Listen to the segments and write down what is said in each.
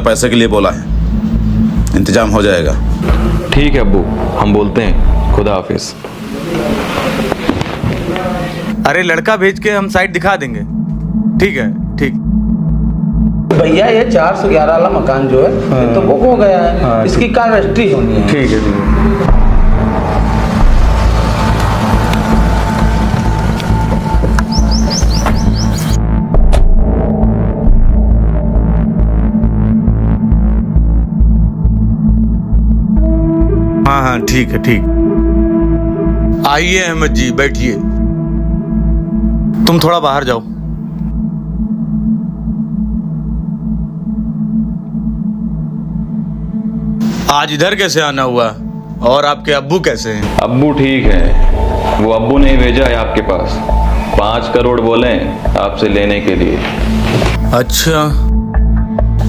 पैसे के लिए बोला है, इंतजाम हो जाएगा। ठीक है अब्बू, हम बोलते हैं। खुदा हाफिज। अरे लड़का भेज के हम साइट दिखा देंगे। ठीक है, ठीक। भैया ये 411 वाला मकान जो है ये तो बुक हो गया है। इसकी कार रजिस्ट्री होनी है। ठीक है, ठीक है। हाँ हाँ, ठीक है, ठीक। आइए अहमद जी, बैठिए। तुम थोड़ा बाहर जाओ। आज इधर कैसे आना हुआ? और आपके अब्बू कैसे हैं? अब्बू ठीक है। वो अब्बू ने ही भेजा है आपके पास। 5 करोड़ बोले आपसे लेने के लिए। अच्छा,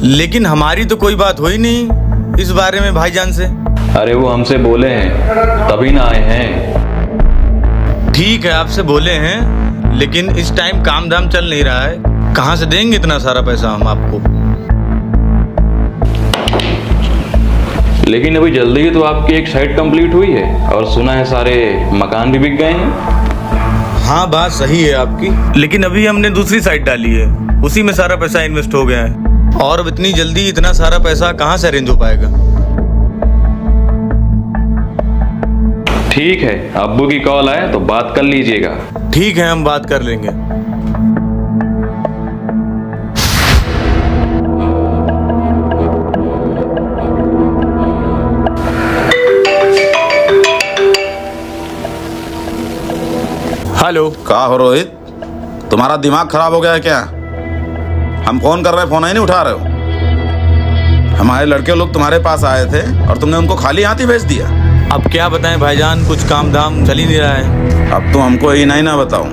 लेकिन हमारी तो कोई बात हुई नहीं इस बारे में भाईजान से। अरे वो हमसे बोले हैं तभी ना आए हैं। ठीक है, आपसे बोले हैं, लेकिन इस टाइम काम धाम चल नहीं रहा है। कहाँ से देंगे इतना सारा पैसा हम आपको? लेकिन अभी जल्दी ही तो आपकी एक साइट कंप्लीट हुई है और सुना है सारे मकान भी बिक गए हैं। हाँ, बात सही है आपकी, लेकिन अभी हमने दूसरी साइट डाली है, उसी में सारा पैसा इन्वेस्ट हो गया है। और अब इतनी जल्दी इतना सारा पैसा कहाँ से अरेंज हो पाएगा? ठीक है, अब्बू की कॉल आए तो बात कर लीजिएगा। ठीक है, हम बात कर लेंगे। हेलो। कहा हो रोहित, तुम्हारा दिमाग खराब हो गया है क्या? हम फोन कर रहे हैं, फोन ही नहीं उठा रहे हो। हमारे लड़के लोग तुम्हारे पास आए थे और तुमने उनको खाली हाथ ही भेज दिया। अब क्या बताएं भाईजान, कुछ काम धाम चल ही नहीं रहा है। अब तो हमको ये नहीं ना बताओ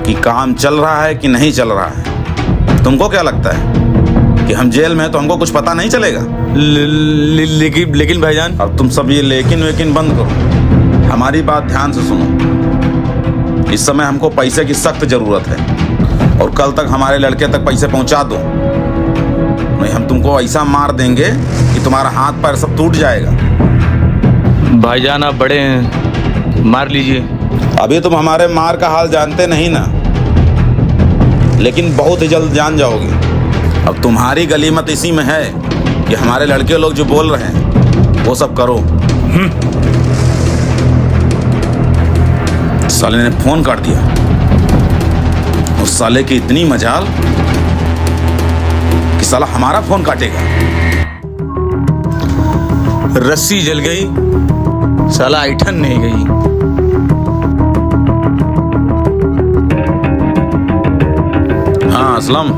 कि काम चल रहा है कि नहीं चल रहा है। तुमको क्या लगता है कि हम जेल में हैं तो हमको कुछ पता नहीं चलेगा? लेकिन भाईजान। अब तुम सब ये लेकिन वेकिन बंद करो, हमारी बात ध्यान से सुनो। इस समय हमको पैसे की सख्त जरूरत है और कल तक हमारे लड़के तक पैसे पहुंचा दो, नहीं हम तुमको ऐसा मार देंगे कि तुम्हारा हाथ पैर सब टूट जाएगा। भाईजान आप बड़े हैं, मार लीजिए। अभी तुम हमारे मार का हाल जानते नहीं ना, लेकिन बहुत ही जल्द जान जाओगे। अब तुम्हारी गलीमत इसी में है कि हमारे लड़के लोग जो बोल रहे हैं वो सब करो। साले ने फोन काट दिया। उस साले की इतनी मजाल कि साला हमारा फोन काटेगा। रस्सी जल गई, साला ऐठन नहीं गई। हाँ असलम,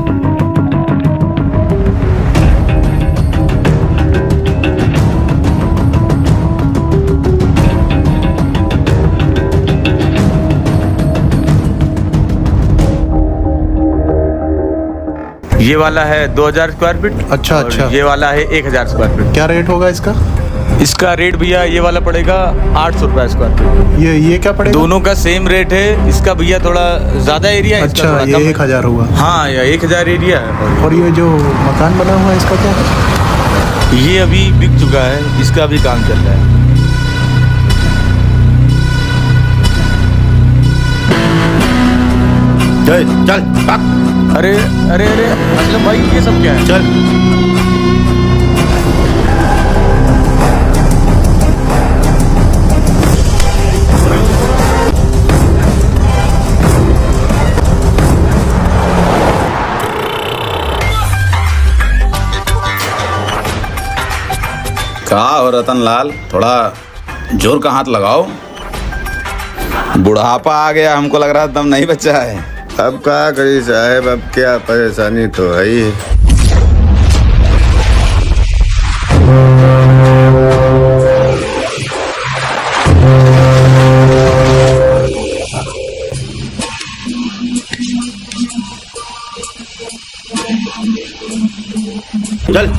ये वाला है 2000 स्क्वायर फीट। अच्छा और अच्छा। ये वाला है 1000 स्क्वायर फीट। क्या रेट होगा इसका? इसका रेट भैया ये वाला पड़ेगा 800 रुपया स्क्वायर फीट। ये क्या पड़ेगा? दोनों का सेम रेट है। इसका भैया थोड़ा ज्यादा एरिया है, इसका अच्छा, थोड़ा ये कम है। 1000 होगा। हाँ, ये 1000 एरिया है। और ये जो मकान बना हुआ है इसका क्या है? ये अभी बिक चुका है, इसका भी काम चल रहा है। चल भाग। अरे अरे अरे असलम भाई, ये सब क्या है? चल कहा हो रतन लाल, थोड़ा जोर का हाथ लगाओ। बुढ़ापा आ गया, हमको लग रहा है दम नहीं बचा है। अब क्या करी साहब, अब क्या परेशानी तो है ही। चल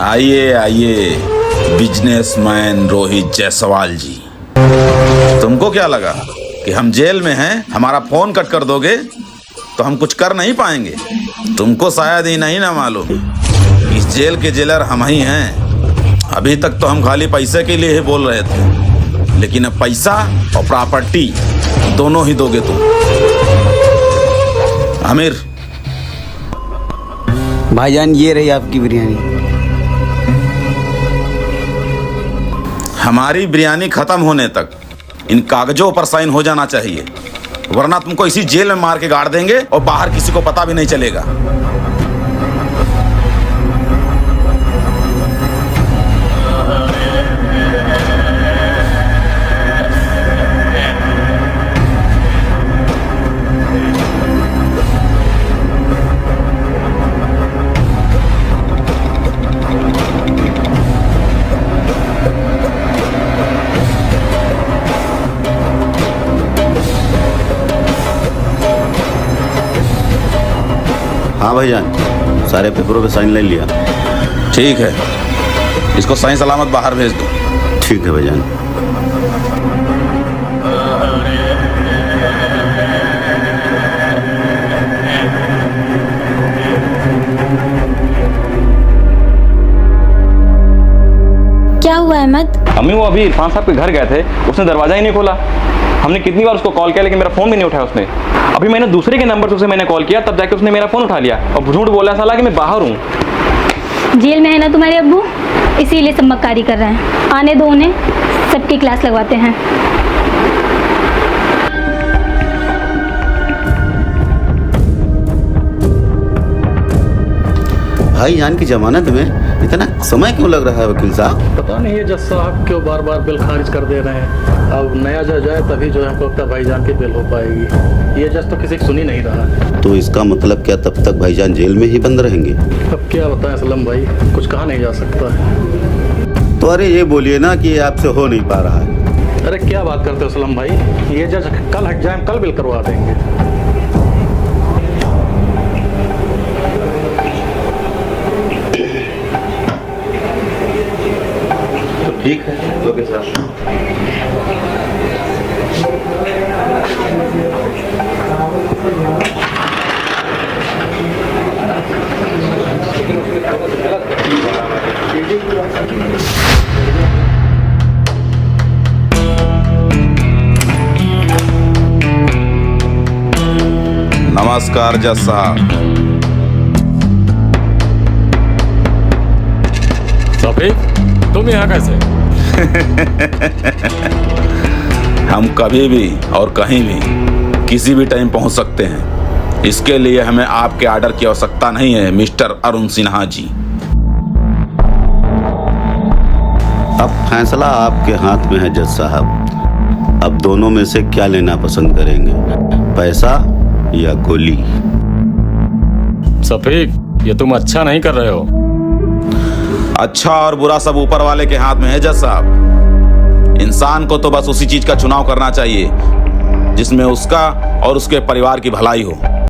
आइए आइए, बिजनेसमैन रोहित जायसवाल जी। तुमको क्या लगा कि हम जेल में हैं, हमारा फोन कट कर दोगे तो हम कुछ कर नहीं पाएंगे? तुमको शायद ही नहीं ना मालूम, इस जेल के जेलर हम ही हैं। अभी तक तो हम खाली पैसे के लिए ही बोल रहे थे, लेकिन अब पैसा और प्रॉपर्टी दोनों ही दोगे तुम। आमिर, भाईजान ये रही आपकी बिरयानी। हमारी बिरयानी खत्म होने तक इन कागजों पर साइन हो जाना चाहिए, वरना तुमको इसी जेल में मार के गाड़ देंगे और बाहर किसी को पता भी नहीं चलेगा। हाँ भाईजान, सारे पेपरों पे साइन ले लिया। ठीक है, इसको सही सलामत बाहर भेज दो। ठीक है भाईजान। क्या हुआ अहमद? अम्मी, वो अभी इरफान साहब के घर गए थे, उसने दरवाजा ही नहीं खोला। हमने कितनी बार उसको कॉल किया लेकिन मेरा फोन भी नहीं उठाया उसने। अभी मैंने दूसरे के नंबर से उसे मैंने कॉल किया, तब जाके उसने मेरा फोन उठा लिया और झूठ बोला साला कि मैं बाहर हूँ। जेल में है ना तुम्हारे अब्बू, इसीलिए सब मक्कारी कर रहे हैं। आने दो उन्हें, सबकी क्लास लगवाते हैं। भाईजान की जमानत में इतना समय क्यों लग रहा है वकील साहब? पता नहीं है जज साहब क्यों बार बार बिल खारिज कर दे रहे हैं। अब नया जज आए तभी जो है हमको लगता है भाईजान की बिल हो पाएगी। ये जज तो किसी की सुनी नहीं रहा है। तो इसका मतलब क्या तब तक भाईजान जेल में ही बंद रहेंगे? अब क्या बताएं असलम भाई, कुछ कहा नहीं जा सकता है। तो अरे ये बोलिए ना कि ये आपसे हो नहीं पा रहा है। अरे क्या बात करते हो असलम भाई, ये जज कल हट जाए, कल बिल करवा देंगे। ठीक है ओके सर। नमस्कार जज साहब। सफीक, तुम यहाँ कैसे? हम कभी भी और कहीं भी किसी भी टाइम पहुंच सकते हैं। इसके लिए हमें आपके ऑर्डर की आवश्यकता नहीं है मिस्टर अरुण सिन्हा जी। अब फैसला आपके हाथ में है जज साहब। अब दोनों में से क्या लेना पसंद करेंगे, पैसा या गोली? सफीक, ये तुम अच्छा नहीं कर रहे हो। अच्छा और बुरा सब ऊपर वाले के हाथ में है जज साहब। इंसान को तो बस उसी चीज का चुनाव करना चाहिए जिसमें उसका और उसके परिवार की भलाई हो।